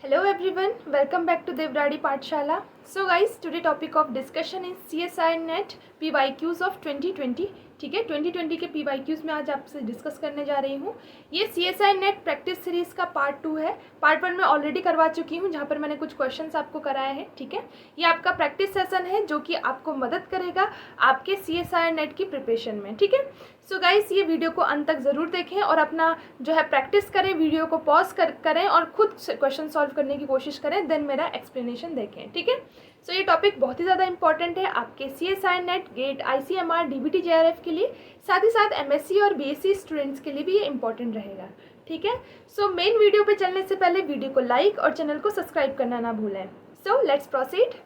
Hello everyone, welcome back to Devradi Pathshala. So guys, today topic of discussion is CSI Net PYQs of 2020. ठीक है, 2020 के PYQs में आज आपसे discuss करने जा रही हूँ। ये CSI नेट प्रैक्टिस सीरीज़ का पार्ट 2 है। पार्ट 1 में ऑलरेडी करवा चुकी हूँ, जहाँ पर मैंने कुछ क्वेश्चंस आपको कराए हैं। ठीक है, ये आपका प्रैक्टिस सेशन है जो कि आपको मदद करेगा आपके CSI नेट की प्रिपरेशन में। ठीक है, सो गाइस ये वीडियो को अंत तक ज़रूर देखें और अपना जो है प्रैक्टिस करें, वीडियो को पॉज करें और खुद क्वेश्चन सॉल्व करने की कोशिश करें, देन मेरा एक्सप्लेनेशन देखें। ठीक है, सो ये टॉपिक बहुत ही ज़्यादा इंपॉर्टेंट है आपके CSI NET, GATE, ICMR, DBT JRF के लिए, साथ ही साथ MSc और BSc स्टूडेंट्स के लिए भी ये इंपॉर्टेंट रहेगा। ठीक है, सो मेन वीडियो पे चलने से पहले वीडियो को लाइक और चैनल को सब्सक्राइब करना ना भूलें। So let's proceed.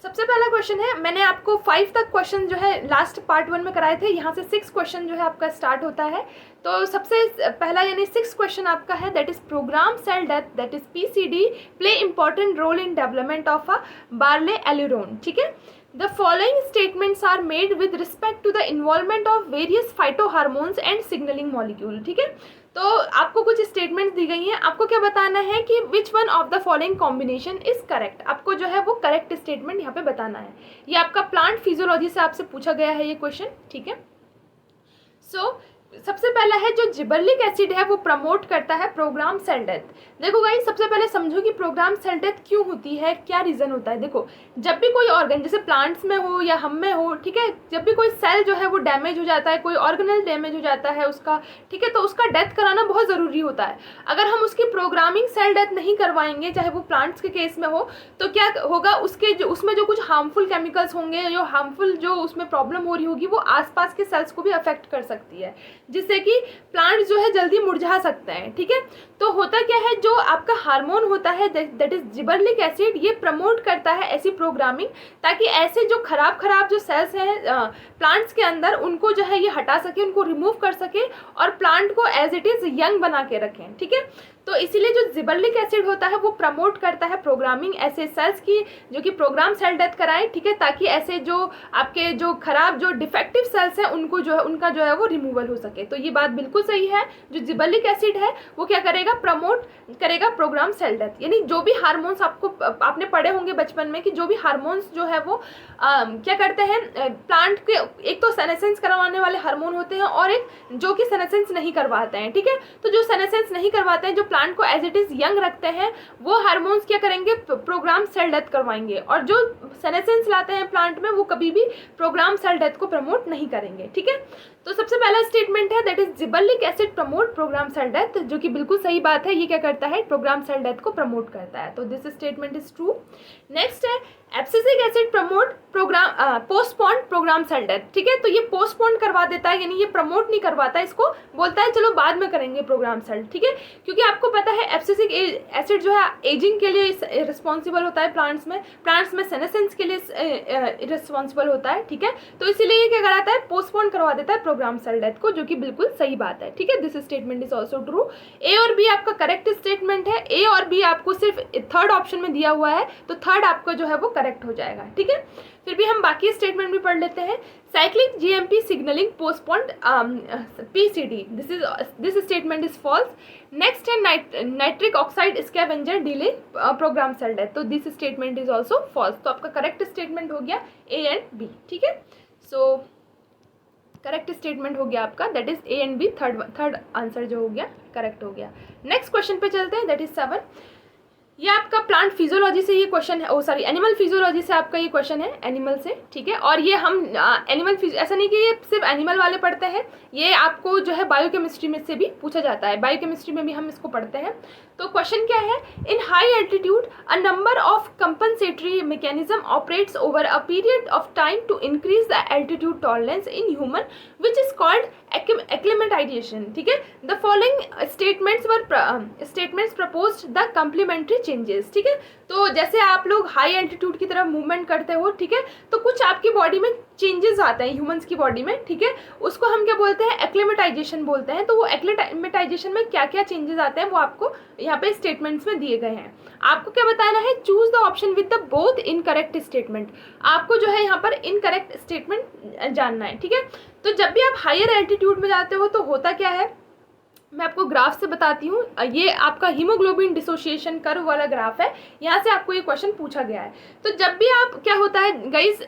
सबसे पहला क्वेश्चन है, मैंने आपको 5 तक क्वेश्चन जो है लास्ट पार्ट 1 में कराए थे, यहाँ से 6 क्वेश्चन जो है आपका स्टार्ट होता है। तो सबसे पहला यानी 6 क्वेश्चन आपका है, that is program cell death, that is PCD play important role in development of a barley aleurone. ठीक है, the following statements are made with respect to the involvement of various phytohormones and signaling molecule. ठीक है, तो आपको कुछ statements दी गई हैं, आपको क्या बताना है कि which one of the following combination is correct. आपको जो है वो करेक्ट स्टेटमेंट यहाँ पे बताना है। ये आपका प्लांट फिजियोलॉजी से आपसे पूछा गया है ये क्वेश्चन। ठीक है, सो सबसे पहला है जो जिबर्लिक एसिड है वो प्रमोट करता है प्रोग्राम सेल डेथ। देखो गाइस, सबसे पहले समझो कि प्रोग्राम सेल डेथ क्यों होती है, क्या रीज़न होता है। देखो, जब भी कोई ऑर्गन जैसे प्लांट्स में हो या हम में हो, ठीक है, जब भी कोई सेल जो है वो डैमेज हो जाता है, कोई ऑर्गेनल डैमेज हो जाता है उसका, ठीक है, तो उसका डेथ कराना बहुत ज़रूरी होता है। अगर हम उसकी प्रोग्रामिंग सेल डेथ नहीं करवाएंगे, चाहे वो प्लांट्स के केस में हो, तो क्या होगा, उसके जो उसमें जो कुछ हार्मफुल केमिकल्स होंगे, जो हार्मफुल जो उसमें प्रॉब्लम हो रही होगी, वो आसपास के सेल्स को भी अफेक्ट कर सकती है, जिससे कि प्लांट जो है जल्दी मुरझा सकते हैं। ठीक है, तो होता क्या है, जो आपका हार्मोन होता है दैट इज जिबर्लिक एसिड, ये प्रमोट करता है ऐसी प्रोग्रामिंग, ताकि ऐसे जो खराब जो सेल्स हैं प्लांट्स के अंदर, उनको जो है ये हटा सके, उनको रिमूव कर सके और प्लांट को एज इट इज यंग बना के रखें। ठीक है, तो इसीलिए जो जिबर्लिक एसिड होता है वो प्रमोट करता है प्रोग्रामिंग ऐसे सेल्स की जो कि प्रोग्राम सेल डेथ कराएं। ठीक है, ताकि ऐसे जो आपके जो खराब जो डिफेक्टिव सेल्स हैं उनको जो है उनका जो है वो रिमूवल हो सके। तो ये बात बिल्कुल सही है, जो जिबर्लिक एसिड है वो क्या करेगा, प्रमोट करेगा प्रोग्राम सेल डेथ। यानी जो भी हार्मोन्स आपने पढ़े होंगे बचपन में कि जो भी हार्मोन्स जो है वो क्या करते हैं, प्लांट के एक तो सेनेसेंस करवाने वाले हार्मोन होते हैं और एक जो कि सेनेसेंस नहीं करवाते हैं। ठीक है, तो जो सेनेसेंस नहीं करवाते हैं, जो प्लांट को एज इट इज यंग रखते हैं, वो हार्मोन्स क्या करेंगे, प्रोग्राम सेल डेथ करवाएंगे, और जो सेनेसेंस लाते हैं प्लांट में, वो कभी भी प्रोग्राम सेल डेथ को प्रमोट नहीं करेंगे। ठीक है, तो सबसे पहला स्टेटमेंट है that is gibberellic acid promote program cell death, जो कि बिल्कुल सही बात है। ये क्या करता है, प्रोग्राम सेल डेथ को प्रमोट करता है, तो this statement is true. Next है abscisic acid promote program postpone program cell death. ठीक है, तो ये पोस्टपोन करवा देता है, यानी ये प्रमोट नहीं करवाता, इसको बोलता है चलो बाद में करेंगे प्रोग्राम सेल। ठीक है, क्योंकि आपको पता है एब्सिसिक एसिड जो है एजिंग के लिए रिस्पॉन्सिबल होता है प्लांट्स में सेनेसेंस के लिए रिस्पॉन्सिबल होता है। ठीक है, तो इसीलिए ये क्या कराता है, पोस्टपोन करवा देता है प्रोग्राम सेल डेथ को, जो कि बिल्कुल सही बात है। ठीक है, this statement is also true. A और बी आपका करेक्ट स्टेटमेंट है। ए और बी आपको सिर्फ थर्ड ऑप्शन में दिया हुआ है, तो थर्ड आपका जो है वो करेक्ट हो जाएगा। ठीक है, फिर भी हम बाकी स्टेटमेंट भी पढ़ लेते हैं। Cyclic GMP signaling postponed PCD, this statement is false. Next है nitric oxide scavenger delay program cell death, तो this statement is also false. तो आपका करेक्ट स्टेटमेंट हो गया A एंड B। ठीक है, सो करेक्ट स्टेटमेंट हो गया आपका, that is A and B, third answer जो हो गया करेक्ट हो गया। नेक्स्ट क्वेश्चन पे चलते हैं, दैट इज 7। ये आपका प्लांट फिजियोलॉजी से ये क्वेश्चन है, एनिमल फिजियोलॉजी से आपका ये क्वेश्चन है, एनिमल से। ठीक है, और ये हम एनिमल ऐसा नहीं कि ये सिर्फ एनिमल वाले पढ़ते हैं, ये आपको जो है बायोकेमिस्ट्री में से भी पूछा जाता है, बायोकेमिस्ट्री में भी हम इसको पढ़ते हैं। तो क्वेश्चन क्या है, in high altitude a number of compensatory mechanism operates over a period of time to increase the altitude tolerance in human which is called acclimatisation. ठीक है, the following statements proposed the complementary changes. ठीक है, तो जैसे आप लोग high altitude की तरफ मूवमेंट करते हो, ठीक है, तो कुछ आपकी बॉडी में चेंजेस आते हैं ह्यूमंस की बॉडी में। ठीक है, उसको हम क्या बोलते हैं, एक्लिमेटाइजेशन बोलते हैं। तो वो एक्लिमेटाइजेशन में क्या क्या चेंजेस आते हैं वो आपको यहाँ पे स्टेटमेंट्स में दिए गए हैं। आपको क्या बताना है, choose the option with the both incorrect statement. आपको जो है यहाँ पर इनकरेक्ट स्टेटमेंट जानना है। ठीक है, तो जब भी आप हायर एल्टीट्यूड में जाते हो तो होता क्या है, मैं आपको ग्राफ से बताती हूँ। ये आपका हीमोग्लोबिन डिसोसिएशन कर्व वाला ग्राफ है, यहाँ से आपको ये क्वेश्चन पूछा गया है। तो जब भी आप, क्या होता है गाइस,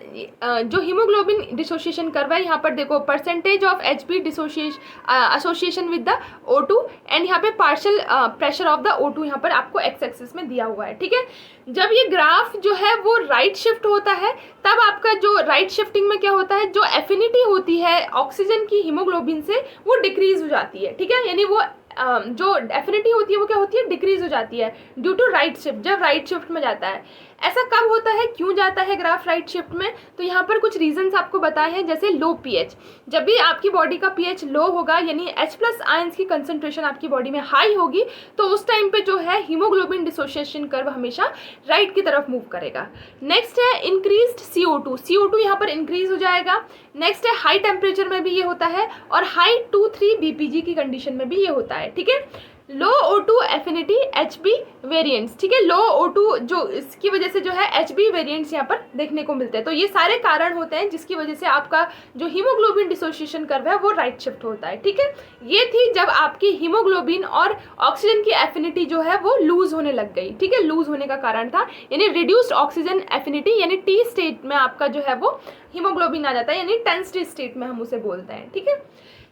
जो हीमोग्लोबिन डिसोसिएशन कर्व है, यहाँ पर देखो percentage of HB association with the O2 and यहाँ पे partial pressure of the O2 यहाँ पर आपको एक्स एक्सिस में दिया हुआ है, ठीक है। जब ये ग्राफ जो है वो राइट शिफ्ट होता है, तब आपका जो राइट शिफ्टिंग में क्या होता है, जो एफिनिटी होती है ऑक्सीजन की हीमोग्लोबिन से वो डिक्रीज हो जाती है, ठीक है। यानी वो जो एफिनिटी होती है वो क्या होती है, डिक्रीज हो जाती है ड्यू टू राइट शिफ्ट, जब राइट शिफ्ट में जाता है। ऐसा कब होता है, क्यों जाता है ग्राफ राइट शिफ्ट में, तो यहाँ पर कुछ रीजंस आपको बताए हैं, जैसे लो पीएच। जब भी आपकी बॉडी का पीएच लो होगा, यानी H+ आयंस की कंसंट्रेशन आपकी बॉडी में हाई होगी, तो उस टाइम पे जो है हीमोग्लोबिन डिसोसिएशन कर्व हमेशा राइट की तरफ मूव करेगा। नेक्स्ट है इंक्रीज्ड CO2 यहाँ पर इंक्रीज हो जाएगा। नेक्स्ट है हाई टेम्परेचर में भी ये होता है, और हाई 2-3 BPG की कंडीशन में भी ये होता है, ठीक है। लो O2 एफिनिटी HB वेरिएंट्स, ठीक है। लो O2 जो इसकी वजह से जो है HB वेरिएंट्स यहाँ पर देखने को मिलते हैं। तो ये सारे कारण होते हैं जिसकी वजह से आपका जो हीमोग्लोबिन डिसोसिएशन कर्व है वो राइट शिफ्ट होता है, ठीक है। ये थी जब आपकी हीमोग्लोबिन और ऑक्सीजन की एफिनिटी जो है वो लूज होने लग गई, ठीक है। लूज होने का कारण था यानी रिड्यूस्ड ऑक्सीजन एफिनिटी, यानी T स्टेट में आपका जो है वो हीमोग्लोबिन आ जाता है, यानी टेंस्ड स्टेट में हम उसे बोलते हैं, ठीक है।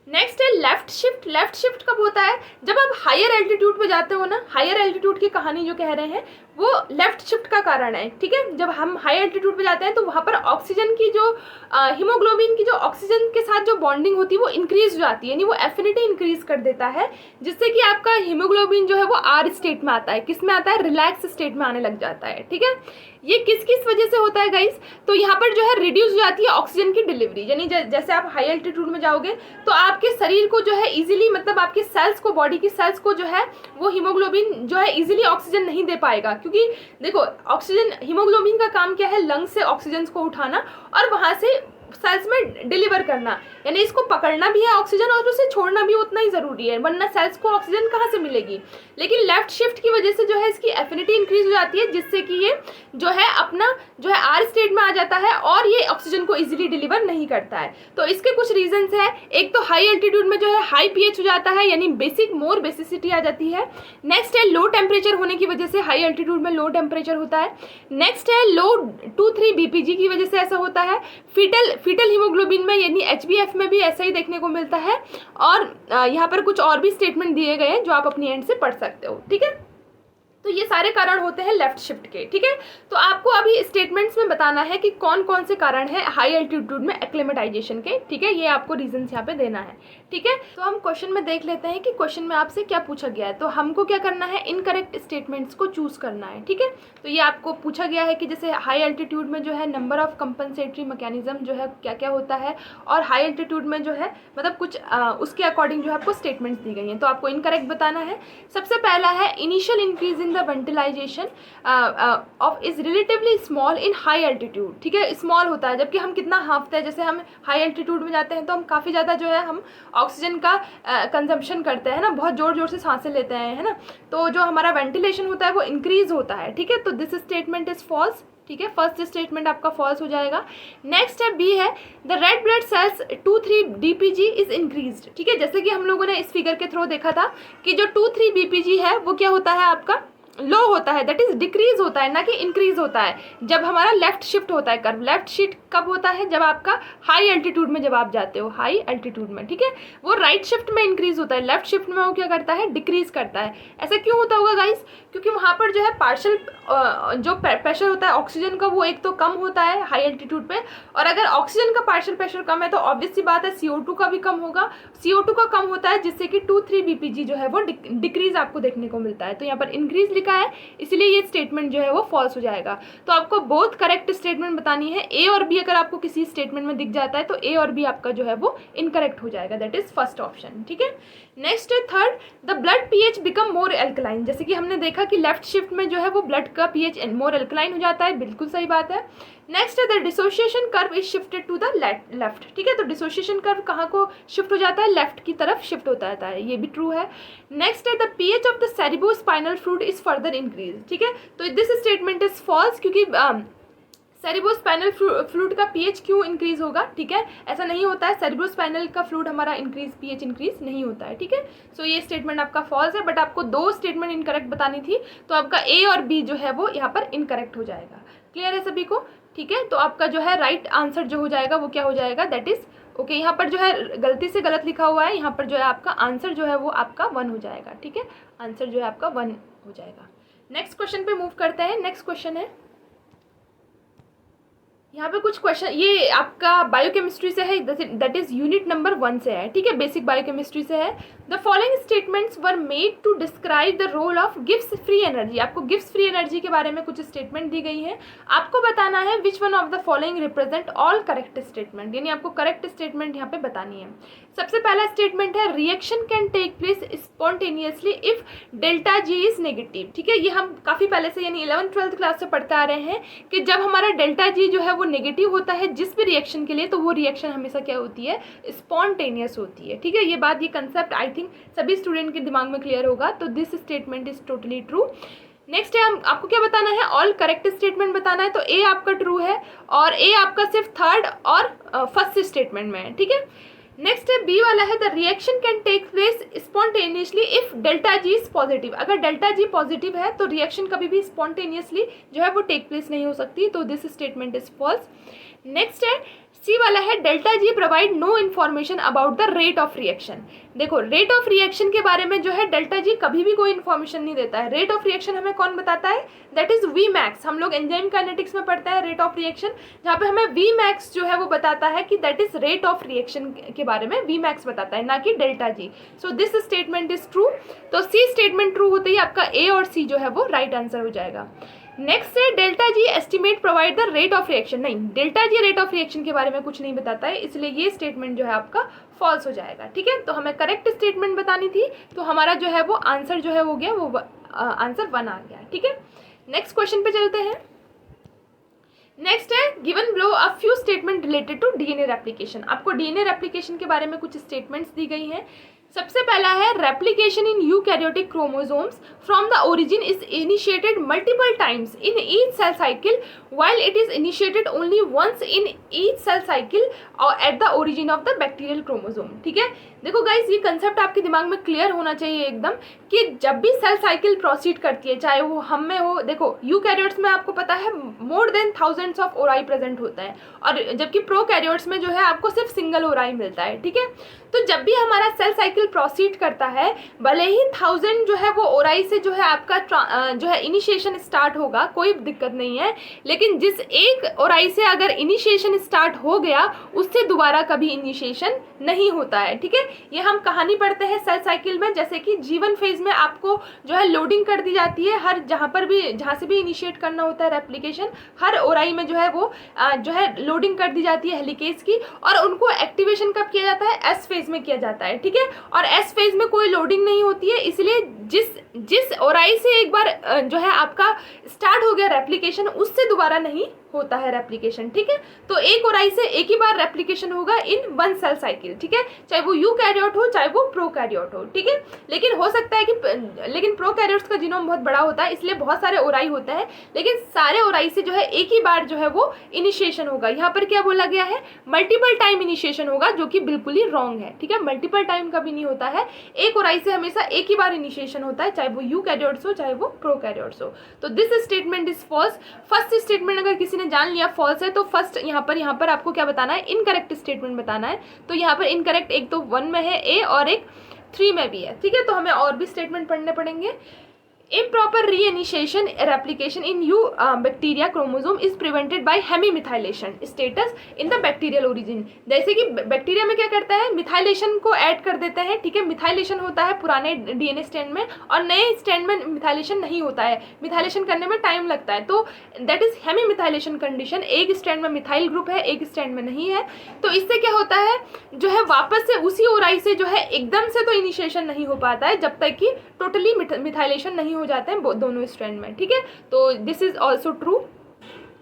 नेक्स्ट है लेफ्ट शिफ्ट। लेफ्ट शिफ्ट कब होता है, जब आप हायर एल्टीट्यूड पे जाते हो ना। हायर एल्टीट्यूड की कहानी जो कह रहे हैं वो लेफ्ट शिफ्ट का कारण है, ठीक है। जब हम हाई एल्टीट्यूड पे जाते हैं तो वहाँ पर ऑक्सीजन की जो हीमोग्लोबिन की जो ऑक्सीजन के साथ जो बॉन्डिंग होती है वो इंक्रीज हो जाती है, यानी वो एफिनिटी इंक्रीज कर देता है, जिससे कि आपका हीमोग्लोबिन जो है वो R स्टेट में आता है। किस में आता है, रिलैक्स स्टेट में आने लग जाता है, ठीक है। ये किस किस वजह से होता है गाइस, तो यहाँ पर जो है रिड्यूस हो जाती है ऑक्सीजन की डिलीवरी, यानी जैसे आप हाई एल्टीट्यूड में जाओगे तो आपके शरीर को जो है इजीली, मतलब आपके सेल्स को, बॉडी की सेल्स को जो है वो हीमोग्लोबिन जो है इजीली ऑक्सीजन नहीं दे पाएगा, क्योंकि देखो ऑक्सीजन, हीमोग्लोबिन का काम क्या है, लंग्स से ऑक्सीजन को उठाना और वहां से सेल्स में डिलीवर करना, यानी इसको पकड़ना भी है ऑक्सीजन और उसे छोड़ना भी उतना ही जरूरी है, वरना सेल्स को ऑक्सीजन कहाँ से मिलेगी। लेकिन लेफ्ट शिफ्ट की वजह से जो है इसकी एफिनिटी इंक्रीज हो जाती है, जिससे कि ये जो है अपना जो है R स्टेट में आ जाता है और ये ऑक्सीजन को इजीली डिलीवर नहीं करता है। तो इसके कुछ रीजंस है, एक तो हाई एल्टीट्यूड में जो है हाई पीएच हो जाता है, यानी मोर बेसिसिटी आ जाती है। नेक्स्ट है लो टेम्परेचर होने की वजह से, हाई एल्टीट्यूड में लो टेम्परेचर होता है। नेक्स्ट है लो 2-3 BPG की वजह से ऐसा होता है। फीटल हीमोग्लोबिन में यानी HbF में भी ऐसा ही देखने को मिलता है। और यहाँ पर कुछ और भी स्टेटमेंट दिए गए हैं जो आप अपनी एंड से पढ़ सकते हो, ठीक है। तो ये सारे कारण होते हैं लेफ्ट शिफ्ट के, ठीक है। तो आपको अभी स्टेटमेंट्स में बताना है कि कौन कौन से कारण है हाई एल्टीट्यूड में एक्लेमेटाइजेशन के, ठीक है। ये आपको रीजंस यहाँ पे देना है, ठीक है। तो हम क्वेश्चन में देख लेते हैं कि क्वेश्चन में आपसे क्या पूछा गया है। तो हमको क्या करना है, इनकरेक्ट स्टेटमेंट्स को चूज करना है, ठीक है। तो ये आपको पूछा गया है कि जैसे हाई एल्टीट्यूड में जो है नंबर ऑफ कंपनसेटरी मैकेनिज्म जो है क्या क्या होता है, और हाई एल्टीट्यूड में जो है मतलब कुछ उसके अकॉर्डिंग जो है आपको स्टेटमेंट्स दी गई हैं। तो आपको इनकरेक्ट बताना है। सबसे पहला है initial increase in the ventilation of is relatively small in high altitude, ठीक है। स्मॉल होता है, जबकि हम कितना हाँफते हैं, जैसे हम हाई एल्टीट्यूड में जाते हैं तो हम काफ़ी ज़्यादा जो है हम ऑक्सीजन का कंजम्पशन करते हैं ना, बहुत ज़ोर ज़ोर से सांसें लेते हैं, है ना। तो जो हमारा वेंटिलेशन होता है वो इंक्रीज होता है, ठीक है। तो दिस स्टेटमेंट इज फॉल्स, ठीक है। फर्स्ट स्टेटमेंट आपका फॉल्स हो जाएगा। नेक्स्ट है बी है the red blood cells 2-3 DPG is increased, ठीक है। जैसे कि हम लोगों ने इस फिगर के थ्रू देखा था कि जो 2-3 BPG है वो क्या होता है, आपका लो होता है, दैट इज डिक्रीज होता है, ना कि इंक्रीज होता है जब हमारा लेफ्ट शिफ्ट होता है कर्व। लेफ्ट शिफ्ट कब होता है, जब आपका हाई एल्टीट्यूड में जब आप जाते हो, हाई एल्टीट्यूड में, ठीक है। वो राइट शिफ्ट में इंक्रीज होता है, लेफ्ट शिफ्ट में वो क्या करता है, डिक्रीज करता है। ऐसा क्यों होता होगा गाइस, क्योंकि वहाँ पर जो है पार्शियल जो प्रेशर होता है ऑक्सीजन का वो एक तो कम होता है हाई एल्टीट्यूड पे, और अगर ऑक्सीजन का पार्शियल प्रेशर कम है तो ऑब्वियस सी बात है CO2 का भी कम होगा। CO2 का कम होता है जिससे कि 2-3 BPG जो है वो डिक्रीज आपको देखने को मिलता है। तो यहाँ पर इंक्रीज लिखा है, इसलिए ये स्टेटमेंट जो है वो फॉल्स हो जाएगा। तो आपको बहुत करेक्ट स्टेटमेंट बतानी है। ए और बी अगर आपको किसी स्टेटमेंट में दिख जाता है तो ए और बी आपका जो है वो इनकरेक्ट हो जाएगा, दैट इज फर्स्ट ऑप्शन, ठीक है। नेक्स्ट है third, the blood pH become more alkaline. जैसे कि हमने देखा कि लेफ्ट शिफ्ट में जो है वो ब्लड का पीएच मोर एल्कलाइन हो जाता है, बिल्कुल सही बात है। नेक्स्ट है the dissociation curve is shifted to the left, ठीक है। तो डिसोसिएशन कर्व कहाँ को शिफ्ट हो जाता है, लेफ्ट की तरफ शिफ्ट होता है, ये भी ट्रू है। नेक्स्ट है the pH of the cerebrospinal fluid is further increase, ठीक है। तो दिस स्टेटमेंट इज फॉल्स, क्योंकि सेरिब्रोस्पाइनल फ्लूइड का पीएच क्यों इंक्रीज होगा, ठीक है, ऐसा नहीं होता है, सेरिब्रोस्पाइनल का फ्लूइड हमारा पीएच इंक्रीज नहीं होता है, ठीक है। सो ये स्टेटमेंट आपका फॉल्स है, बट आपको 2 स्टेटमेंट इनकरेक्ट बतानी थी, तो आपका ए और बी जो है वो यहाँ पर इनकरेक्ट हो जाएगा। क्लियर है सभी को, ठीक है। तो आपका जो है राइट आंसर जो हो जाएगा वो क्या हो जाएगा, दैट इज ओके। यहाँ पर जो है गलती से गलत लिखा हुआ है, यहाँ पर जो है आपका आंसर जो है वो आपका 1 हो जाएगा, ठीक है, आंसर जो है आपका 1 हो जाएगा। नेक्स्ट क्वेश्चन पे मूव करते हैं। नेक्स्ट क्वेश्चन है, यहाँ पे कुछ क्वेश्चन, ये आपका बायोकेमिस्ट्री से है, दैट इज यूनिट नंबर 1 से है, ठीक है, बेसिक बायोकेमिस्ट्री से है। The following statements were made to describe the role of Gibbs free energy. आपको गिब्स फ्री एनर्जी के बारे में कुछ स्टेटमेंट दी गई है, आपको बताना है which one of the following represent all correct statement, यानी आपको करेक्ट स्टेटमेंट यहाँ पे बतानी है। सबसे पहला स्टेटमेंट है reaction can take place spontaneously if delta G is negative, ठीक है, ये हम काफ़ी पहले से यानी 11th-12th क्लास से पढ़ते आ रहे हैं कि जब हमारा डेल्टा जी जो है वो नेगेटिव होता है जिस भी रिएक्शन के लिए, तो वो रिएक्शन हमेशा क्या होती है, स्पॉन्टेनियस होती है, ठीक है। ये बात, ये कंसेप्ट आई थिंक सभी स्टूडेंट के दिमाग में क्लियर होगा, तो this statement is totally true. Next है, हम आपको क्या बताना है, ऑल करेक्ट स्टेटमेंट बताना है, तो ए आपका ट्रू है और ए आपका सिर्फ थर्ड और फर्स्ट स्टेटमेंट में है, ठीक है। नेक्स्ट है बी वाला है, the reaction can take place spontaneously if delta G is positive. अगर डेल्टा जी पॉजिटिव है तो रिएक्शन कभी भी स्पॉन्टेनियसली जो है वो टेक प्लेस नहीं हो सकती, तो this statement is false. Next है सी वाला है, delta G provide no information about the rate of reaction. देखो, रेट ऑफ रिएक्शन के बारे में जो है डेल्टा जी कभी भी कोई इन्फॉर्मेशन नहीं देता है। रेट ऑफ रिएक्शन हमें कौन बताता है, दैट इज वी मैक्स। हम लोग एंजाइम काइनेटिक्स में पढ़ते हैं रेट ऑफ रिएक्शन, जहाँ पे हमें वी मैक्स जो है वो बताता है कि that is rate of reaction के बारे में वी मैक्स बताता है, ना कि delta G. So this statement is true, तो सी स्टेटमेंट ट्रू होते ही आपका ए और सी जो है वो राइट आंसर हो जाएगा। नेक्स्ट है delta G estimate provide the rate of reaction. नहीं, delta G rate of reaction के बारे में कुछ नहीं बताता है, इसलिए ये स्टेटमेंट जो है आपका फॉल्स हो जाएगा, ठीक है। तो हमें करेक्ट स्टेटमेंट बतानी थी, तो हमारा जो है वो आंसर जो है हो गया वो आंसर 1 आ गया, ठीक है। नेक्स्ट क्वेश्चन पे चलते हैं। नेक्स्ट है given below a few statement related to DNA replication. आपको डीएनए रेप्लिकेशन के बारे में कुछ स्टेटमेंट्स दी गई हैं। सबसे पहला है replication in eukaryotic chromosomes from the origin is initiated multiple times in each cell cycle while it is initiated only once in each cell cycle or at the origin of the bacterial chromosome, ठीक है। देखो guys, ये concept आपके दिमाग में clear होना चाहिए एकदम कि जब भी सेल साइकिल प्रोसीड करती है, चाहे वो हम में हो, देखो यूकैरियोट्स में आपको पता है more than thousands of ori present होता है, और जबकि प्रोकैरियोट्स में जो है आपको सिर्फ सिंगल ओराई मिलता है, ठीक है। तो जब भी हमारा सेल साइकिल प्रोसीड करता है, भले ही 1000 जो है वो ओराई से जो है आपका जो है इनिशिएशन स्टार्ट होगा, कोई दिक्कत नहीं है, लेकिन जिस एक ओराई से अगर इनिशिएशन स्टार्ट हो गया उससे दोबारा कभी इनिशिएशन नहीं होता है, ठीक है। ये हम कहानी पढ़ते हैं सेल साइकिल में, जैसे कि जीवन फेज में आपको जो है लोडिंग कर दी जाती है, हर जहाँ से भी इनिशिएट करना होता है रेप्लिकेशन, हर ओराई में जो है वो जो है लोडिंग कर दी जाती है हेलिकेज की, और उनको एक्टिवेशन कब किया जाता है, एस फेज में किया जाता है, ठीक है। और एस फेज में कोई लोडिंग नहीं होती है, इसलिए जिस ओराई से एक बार जो है आपका स्टार्ट हो गया रेप्लिकेशन, उससे दोबारा नहीं होता है रेप्लिकेशन, ठीक है। तो एक ओराई से एक ही बार रेप्लिकेशन होगा इन वन सेल साइकिल, ठीक है, चाहे वो यूकैरियोट हो चाहे वो प्रोकैरियोट हो, ठीक है। लेकिन हो सकता है कि लेकिन प्रोकैरियोट्स का जीनोम बहुत बड़ा होता है, इसलिए बहुत सारे ओराई होता है, लेकिन सारे ओराई से जो है एक ही बार जो है वो इनिशिएशन होगा। यहाँ पर क्या बोला गया है, मल्टीपल टाइम इनिशिएशन होगा, जो कि बिल्कुल ही रॉन्ग है, ठीक है। मल्टीपल टाइम कभी नहीं होता है, एक ओराई से हमेशा एक ही बार इनिशिएशन होता है, चाहे वो यूकैरियोट्स हो चाहे वो प्रोकैरियोट्स हो। तो this statement is false. First statement अगर किसी ने जान लिया फॉल्स है, तो फर्स्ट यहाँ पर आपको क्या बताना है, इनकरेक्ट स्टेटमेंट बताना है। तो यहाँ पर इनकरेक्ट एक तो 1 में है ए और एक 3 में भी है, ठीक है। तो हमें और भी स्टेटमेंट पढ़ने पड़ेंगे। improper reinitiation replication in bacteria chromosome is prevented by hemimethylation status in the bacterial origin। जैसे कि बैक्टीरिया में क्या करता है, मिथाइलेशन को ऐड कर देते हैं, ठीक है। मिथाइलेशन होता है पुराने डीएनए स्ट्रैंड में, और नए स्ट्रैंड में मिथाइलेशन नहीं होता है, मिथाइलेशन करने में टाइम लगता है, तो दैट इज हेमीमिथाइलेशन कंडीशन। एक स्ट्रैंड में मिथाइल ग्रुप है, एक स्ट्रैंड में नहीं है, तो इससे क्या होता है, जो है वापस से उसी ओराई से जो है एकदम से तो इनिशिएशन नहीं हो पाता है जब तक कि टोटली मिथाइलेशन नहीं हो जाते हैं दोनों स्ट्रैंड में, ठीक है। तो this is also true.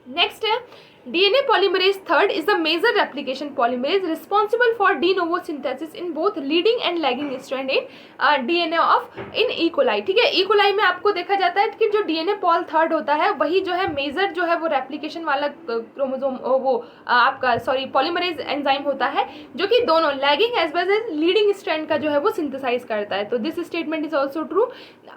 Next है DNA polymerase third is the major replication polymerase responsible for de novo synthesis in both leading and lagging strand in DNA of in E. coli। ठीक है, E. coli में आपको देखा जाता है कि जो DNA पॉल थर्ड होता है वही जो है मेजर जो है वो रेप्लिकेशन वाला क्रोमोसोम वो आपका पॉलीमरेज एंजाइम होता है जो कि दोनों lagging as well as leading strand का जो है वो सिंथेसाइज करता है। तो this statement is also true.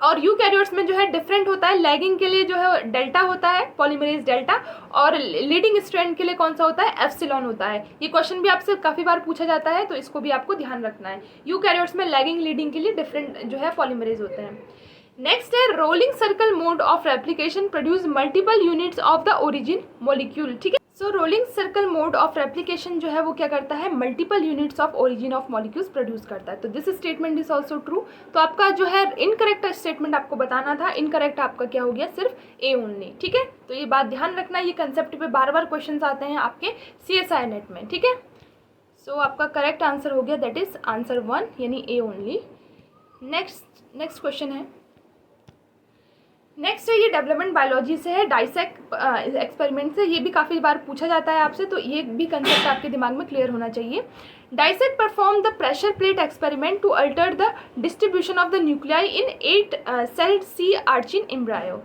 और यूकैरियोट्स में जो है डिफरेंट होता है, लैगिंग के लिए जो है डेल्टा होता है पॉलीमरेज डेल्टा, और लीडिंग स्ट्रैंड के लिए कौन सा होता है, एप्सिलॉन होता है। ये क्वेश्चन भी आपसे काफ़ी बार पूछा जाता है तो इसको भी आपको ध्यान रखना है। यूकैरियोट्स में लैगिंग लीडिंग के लिए डिफरेंट जो है पॉलीमरेज होते हैं। नेक्स्ट है rolling circle mode of replication produce multiple units of the origin molecule. ठीक है, so rolling circle mode of replication जो है वो क्या करता है, multiple units of origin of molecules produce करता है। तो this statement is also true. तो आपका जो है इनकरेक्ट स्टेटमेंट आपको बताना था, इनकरेक्ट आपका क्या हो गया, सिर्फ ए ओनली। ठीक है, तो ये बात ध्यान रखना, ये कंसेप्ट पे बार बार क्वेश्चन आते हैं आपके CSI नेट में। ठीक है, सो आपका करेक्ट आंसर हो गया, दैट इज आंसर 1 यानी ए ओनली। नेक्स्ट क्वेश्चन है, नेक्स्ट है ये डेवलपमेंट बायोलॉजी से है, डाइसेक एक्सपेरिमेंट से। ये भी काफ़ी बार पूछा जाता है आपसे, तो ये भी कंसेप्ट आपके दिमाग में क्लियर होना चाहिए। Driesch perform the pressure plate experiment to alter the distribution of the nuclei in 8 celled sea archin embryo.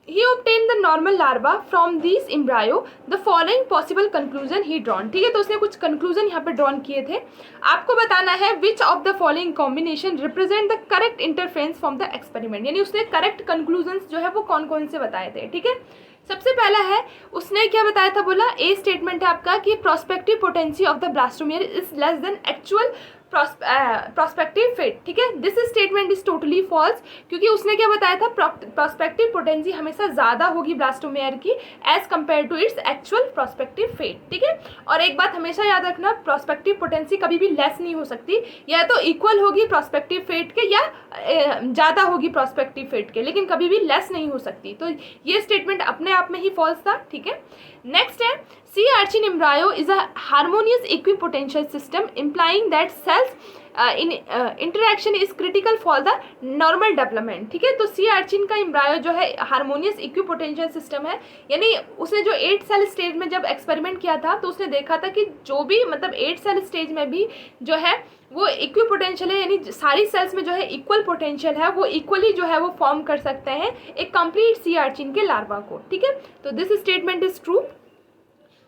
He obtained the normal larva from these embryo. The following possible conclusion he drawn. ठीक है, तो उसने कुछ conclusion यहाँ पे drawn किए थे। आपको बताना है which of the following combination represent the correct interference from the experiment। यानी उसने correct conclusions जो है वो कौन कौन से बताए थे। ठीक है, सबसे पहला है उसने क्या बताया था, बोला ए स्टेटमेंट है आपका कि prospective potency of the blastomere is less than actual prospective fate. ठीक है, this statement is totally false, क्योंकि उसने क्या बताया था, प्रोस्पेक्टिव पोटेंसी हमेशा ज़्यादा होगी ब्लास्टोमेयर की as compare to its actual prospective fate. ठीक है, और एक बात हमेशा याद रखना, प्रोस्पेक्टिव पोटेंसी कभी भी लेस नहीं हो सकती, या तो इक्वल होगी प्रोस्पेक्टिव फिट के या ज़्यादा होगी प्रोस्पेक्टिव फिट के, लेकिन कभी भी लेस नहीं हो सकती। तो ये स्टेटमेंट अपने आप में ही फॉल्स था। ठीक है, नेक्स्ट है sea archin embryo is a harmonious equipotential system implying that cells in interaction is critical for the normal development। ठीक है, तो sea archin का embryo जो है harmonious equipotential system है, यानी उसने जो 8 सेल स्टेज में जब एक्सपेरिमेंट किया था तो उसने देखा था कि जो भी मतलब 8 सेल स्टेज में भी जो है वो इक्विपोटेंशियल है, यानी सारी सेल्स में जो है इक्वल पोटेंशियल है, वो इक्वली जो है वो फॉर्म कर सकते हैं एक कंप्लीट सी आर्चिन के लार्वा को। ठीक है, तो दिस स्टेटमेंट इज ट्रू।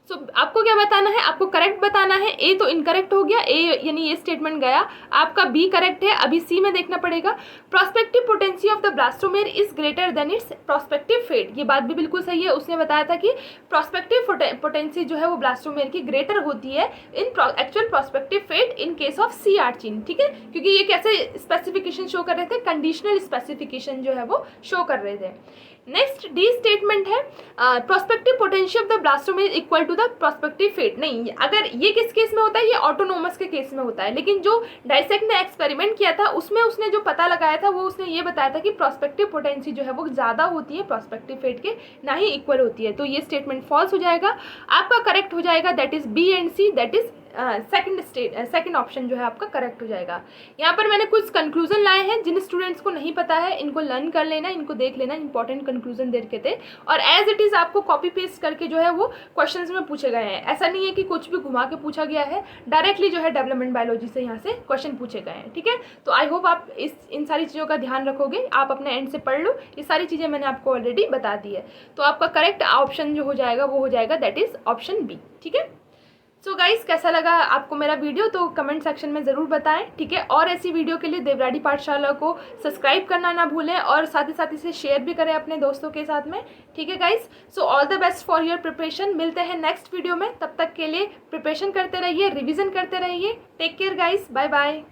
सो आपको क्या बताना है, आपको करेक्ट बताना है। ए तो इनकरेक्ट हो गया, ए यानी ये स्टेटमेंट गया, आपका बी करेक्ट है। अभी सी में देखना पड़ेगा, prospective potency of the blastomere is greater than its prospective fate. ये बात भी बिल्कुल सही है, उसने बताया था कि प्रोस्पेक्टिव पोटेंसी जो है वो ब्लास्टोमेयर की ग्रेटर होती है in actual prospective fate in case of sea urchin. ठीक है, क्योंकि ये कैसे स्पेसिफिकेशन शो कर रहे थे, कंडीशनल स्पेसिफिकेशन जो है वो शो कर रहे थे। नेक्स्ट डी स्टेटमेंट है prospective potential of the blastomere equal to the prospective fate. नहीं, अगर ये किस केस में होता है, ये ऑटोनोमस के केस में होता है, लेकिन जो डाइसेक ने एक्सपेरिमेंट किया था उसमें उसने जो पता लगाया था वो उसने ये बताया था कि प्रोस्पेक्टिव पोटेंसी जो है वो ज़्यादा होती है प्रोस्पेक्टिव फेट के, ना ही इक्वल होती है। तो ये स्टेटमेंट फॉल्स हो जाएगा, आपका करेक्ट हो जाएगा, that is B and C, that is second option जो है आपका करेक्ट हो जाएगा। यहाँ पर मैंने कुछ कंक्लूजन लाए हैं, जिन स्टूडेंट्स को नहीं पता है इनको लर्न कर लेना, इनको देख लेना, इंपॉर्टेंट कंक्लूजन दे के थे, और एज इट इज़ आपको कॉपी पेस्ट करके जो है वो क्वेश्चंस में पूछे गए हैं। ऐसा नहीं है कि कुछ भी घुमा के पूछा गया है, डायरेक्टली जो है डेवलपमेंट बायोलॉजी से यहाँ से क्वेश्चन पूछे गए हैं। ठीक है, तो आई होप आप इन सारी चीज़ों का ध्यान रखोगे, आप अपने एंड से पढ़ लो, ये सारी चीज़ें मैंने आपको ऑलरेडी बता दी है। तो आपका करेक्ट ऑप्शन जो हो जाएगा वो हो जाएगा दैट इज़ ऑप्शन बी। ठीक है, सो गाइस कैसा लगा आपको मेरा वीडियो, तो कमेंट सेक्शन में ज़रूर बताएं। ठीक है, और ऐसी वीडियो के लिए देवराड़ी पाठशाला को सब्सक्राइब करना ना भूलें, और साथ ही इसे शेयर भी करें अपने दोस्तों के साथ में। ठीक है guys, so all the best for your preparation. मिलते हैं नेक्स्ट वीडियो में, तब तक के लिए प्रिपरेशन करते रहिए, रिविज़न करते रहिए। Take care guys, bye bye.